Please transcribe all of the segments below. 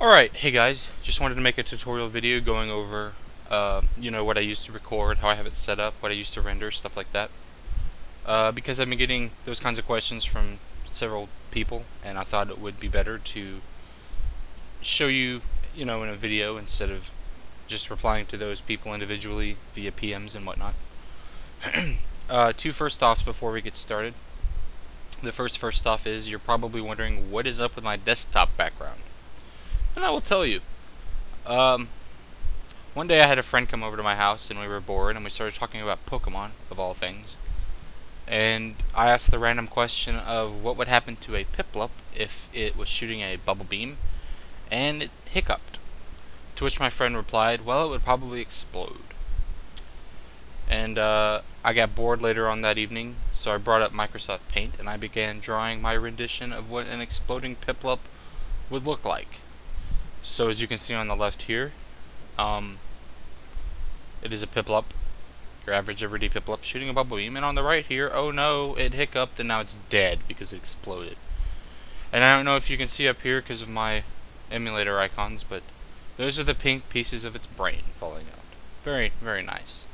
Alright, hey guys, just wanted to make a tutorial video going over, what I use to record, how I have it set up, what I use to render, stuff like that. Because I've been getting those kinds of questions from several people, and I thought it would be better to show you, in a video instead of just replying to those people individually via PMs and whatnot. Two first offs before we get started. The first off is you're probably wondering what is up with my desktop background. And I will tell you. One day I had a friend come over to my house and we were bored and we started talking about Pokemon, of all things. And I asked the random question of what would happen to a Piplup if it was shooting a bubble beam and it hiccuped. To which my friend replied, well, it would probably explode. And I got bored later on that evening, so I brought up Microsoft Paint and I began drawing my rendition of what an exploding Piplup would look like. So as you can see on the left here, it is a Piplup, your average everyday Piplup shooting a bubble beam, and on the right here, oh no, it hiccuped and now it's dead because it exploded. And I don't know if you can see up here because of my emulator icons, but those are the pink pieces of its brain falling out. Very, very nice.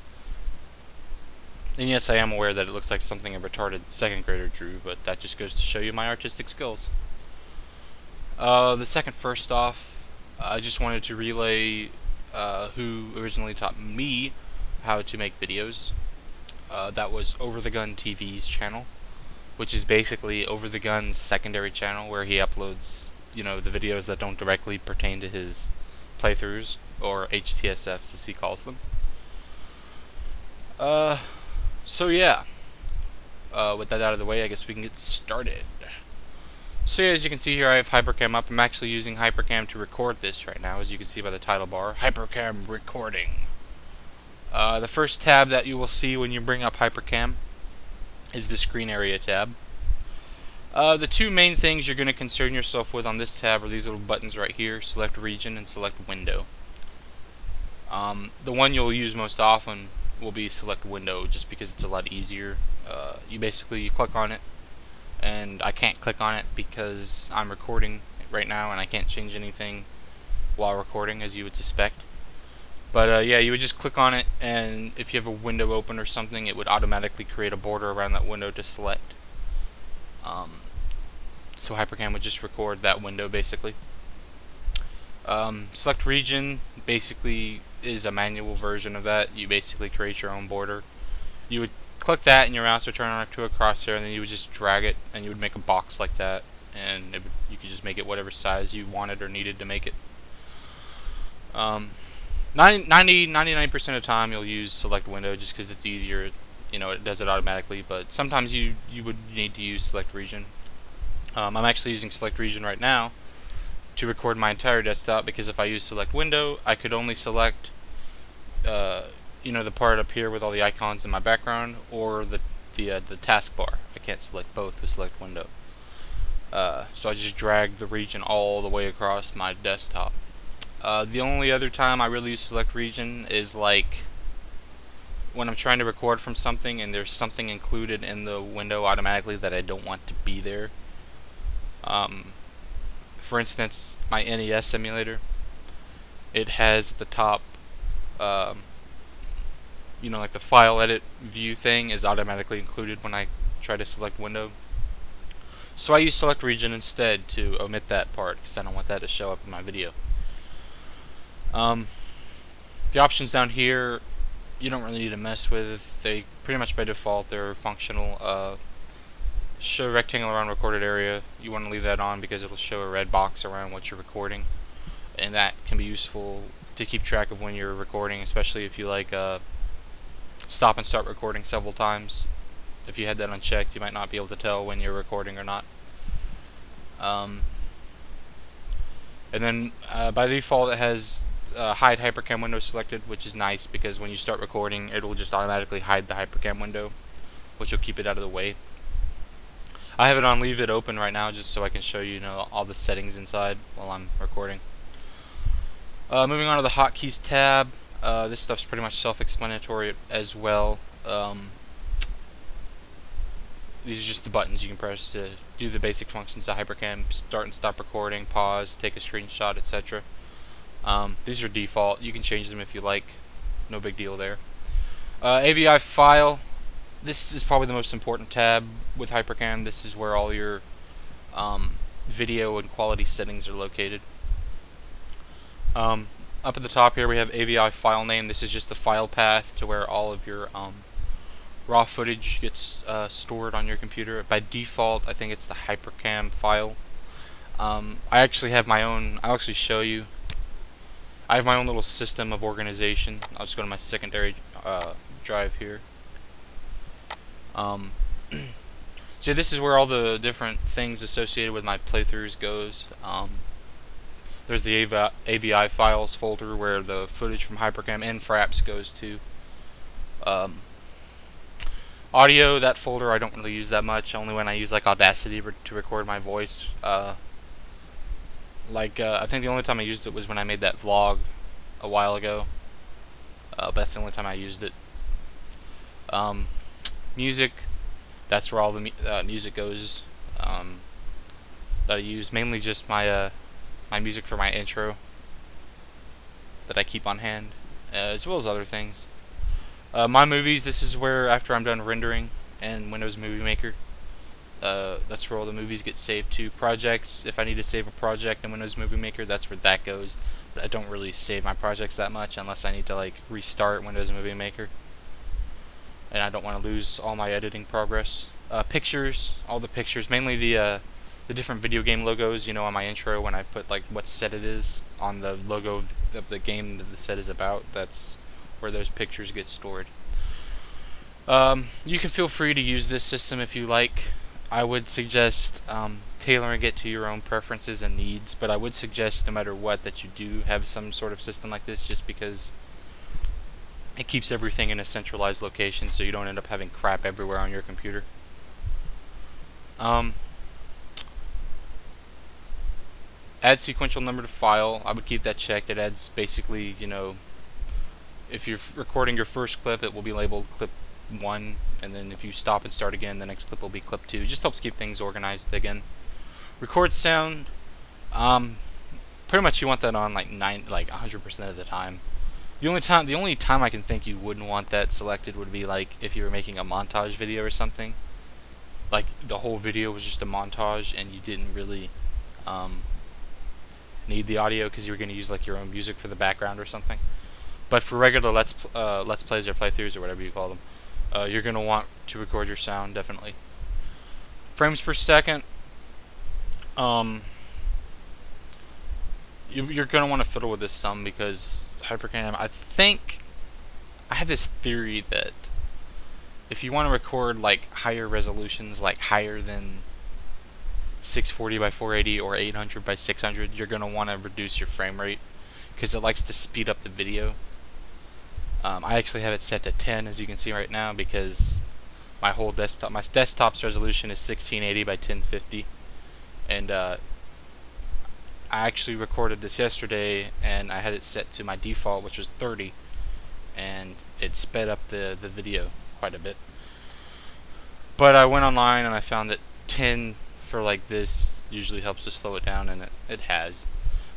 And yes, I am aware that it looks like something a retarded second grader drew, but that just goes to show you my artistic skills. The second first off, I just wanted to relay who originally taught me how to make videos. That was Over the Gun TV's channel, which is basically Over the Gun's secondary channel where he uploads, the videos that don't directly pertain to his playthroughs, or HTSFs as he calls them. So yeah, with that out of the way, I guess we can get started. So yeah, as you can see here, I have Hypercam up. I'm actually using Hypercam to record this right now, as you can see by the title bar. Hypercam recording. The first tab that you will see when you bring up Hypercam is the screen area tab. The two main things you're going to concern yourself with on this tab are these little buttons right here, select region and select window. The one you'll use most often will be select window, just because it's a lot easier. You click on it, and I can't click on it because I'm recording right now and I can't change anything while recording, as you would suspect. But yeah, you would just click on it, and if you have a window open or something, it would automatically create a border around that window to select. So Hypercam would just record that window basically. Select region basically is a manual version of that. You basically create your own border. You would click that and your mouse would turn on to a crosshair, and then you would just drag it and you would make a box like that, and you could just make it whatever size you wanted or needed to make it. 99% of the time you'll use select window just because it's easier, it does it automatically, but sometimes you would need to use select region. I'm actually using select region right now to record my entire desktop, because if I use select window I could only select the part up here with all the icons in my background, or the taskbar. I can't select both with select window. So I just drag the region all the way across my desktop. The only other time I really use select region is like when I'm trying to record from something and there's something included in the window automatically that I don't want to be there. For instance, my NES emulator, it has at the top, like the file edit view thing is automatically included when I try to select window. So I use select region instead to omit that part, because I don't want that to show up in my video. The options down here you don't really need to mess with. They pretty much by default they're functional. Show rectangle around recorded area, you want to leave that on because it'll show a red box around what you're recording, and that can be useful to keep track of when you're recording, especially if you like stop and start recording several times. If you had that unchecked, you might not be able to tell when you're recording or not. And then by default it has hide Hypercam window selected, which is nice because when you start recording it will just automatically hide the Hypercam window, which will keep it out of the way. I have it on leave it open right now just so I can show you, all the settings inside while I'm recording. Moving on to the hotkeys tab. This stuff's pretty much self-explanatory as well. these are just the buttons you can press to do the basic functions of Hypercam: start and stop recording, pause, take a screenshot, etc. These are default. You can change them if you like. No big deal there. AVI File. This is probably the most important tab with Hypercam. This is where all your video and quality settings are located. Up at the top here we have AVI file name. This is just the file path to where all of your raw footage gets stored on your computer. By default, I think it's the Hypercam file. I actually have my own. I'll actually show you. I have my own little system of organization. I'll just go to my secondary drive here. So this is where all the different things associated with my playthroughs goes. There's the AVI files folder where the footage from Hypercam and Fraps goes to. Audio, that folder I don't really use that much, only when I use like Audacity to record my voice. I think the only time I used it was when I made that vlog a while ago. But that's the only time I used it. Music, that's where all the music goes that I use. Mainly just my my music for my intro that I keep on hand, as well as other things. My movies, this is where after I'm done rendering in Windows Movie Maker, that's where all the movies get saved to. Projects, if I need to save a project in Windows Movie Maker, that's where that goes. But I don't really save my projects that much unless I need to like restart Windows Movie Maker, and I don't want to lose all my editing progress. Pictures, all the pictures, mainly the different video game logos, you know, on my intro when I put like what set it is on the logo of the game that the set is about. That's where those pictures get stored. You can feel free to use this system if you like. I would suggest tailoring it to your own preferences and needs, but I would suggest no matter what that you do have some sort of system like this, just because it keeps everything in a centralized location so you don't end up having crap everywhere on your computer. Add sequential number to file, I would keep that checked. It adds basically, you know, if you're recording your first clip, it will be labeled clip 1, and then if you stop and start again, the next clip will be clip 2. It just helps keep things organized again. Record sound, pretty much you want that on like 100% of the time. The only time I can think you wouldn't want that selected would be like if you were making a montage video or something. Like the whole video was just a montage and you didn't really need the audio because you were going to use like your own music for the background or something. But for regular let's plays or playthroughs or whatever you call them, you're going to want to record your sound, definitely. Frames per second, you're going to want to fiddle with this some because Hypercam, I think I have this theory that if you want to record like higher resolutions, like higher than 640 by 480 or 800 by 600, you're going to want to reduce your frame rate because it likes to speed up the video. I actually have it set to 10, as you can see right now, because my desktop's resolution is 1680 by 1050, and I actually recorded this yesterday and I had it set to my default, which was 30, and it sped up the video quite a bit. But I went online and I found that 10 for like this usually helps to slow it down, and it has.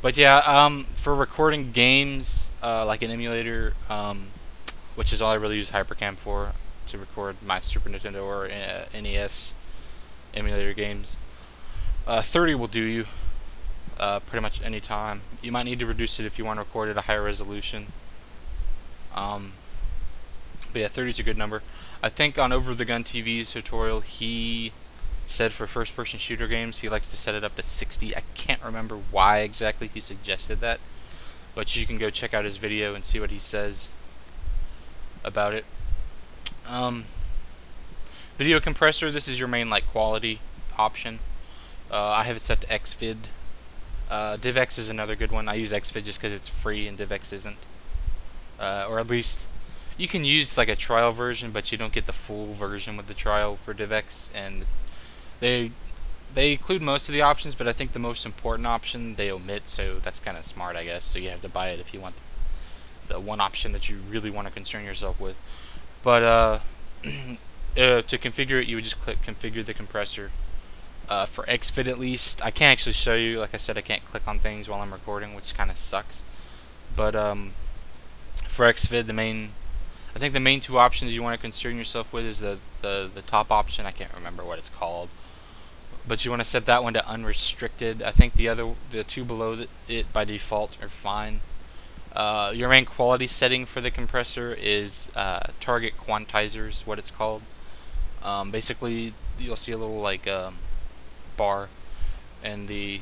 But yeah, for recording games, like an emulator, which is all I really use Hypercam for, to record my Super Nintendo or NES emulator games, 30 will do you pretty much any time. You might need to reduce it if you want to record at a higher resolution. But yeah, 30 is a good number. I think on Over the Gun TV's tutorial, he said for first-person shooter games he likes to set it up to 60. I can't remember why exactly he suggested that, but you can go check out his video and see what he says about it. Video compressor, this is your main like quality option. I have it set to XVID. DivX is another good one. I use XVID just because it's free and DivX isn't. Or at least you can use like a trial version, but you don't get the full version with the trial for DivX, and they include most of the options, but I think the most important option they omit, so that's kind of smart, I guess. So you have to buy it if you want the one option that you really want to concern yourself with. But to configure it, you would just click configure the compressor. For XFIT at least, I can't actually show you. Like I said, I can't click on things while I'm recording, which kind of sucks. But for XFIT, I think the main two options you want to concern yourself with is the top option. I can't remember what it's called, but you want to set that one to unrestricted. I think the two below it by default are fine. Your main quality setting for the compressor is target quantizers, what it's called. Basically, you'll see a little like bar, and the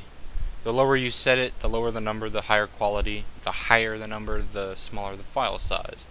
lower you set it, the lower the number, the higher quality. The higher the number, the smaller the file size.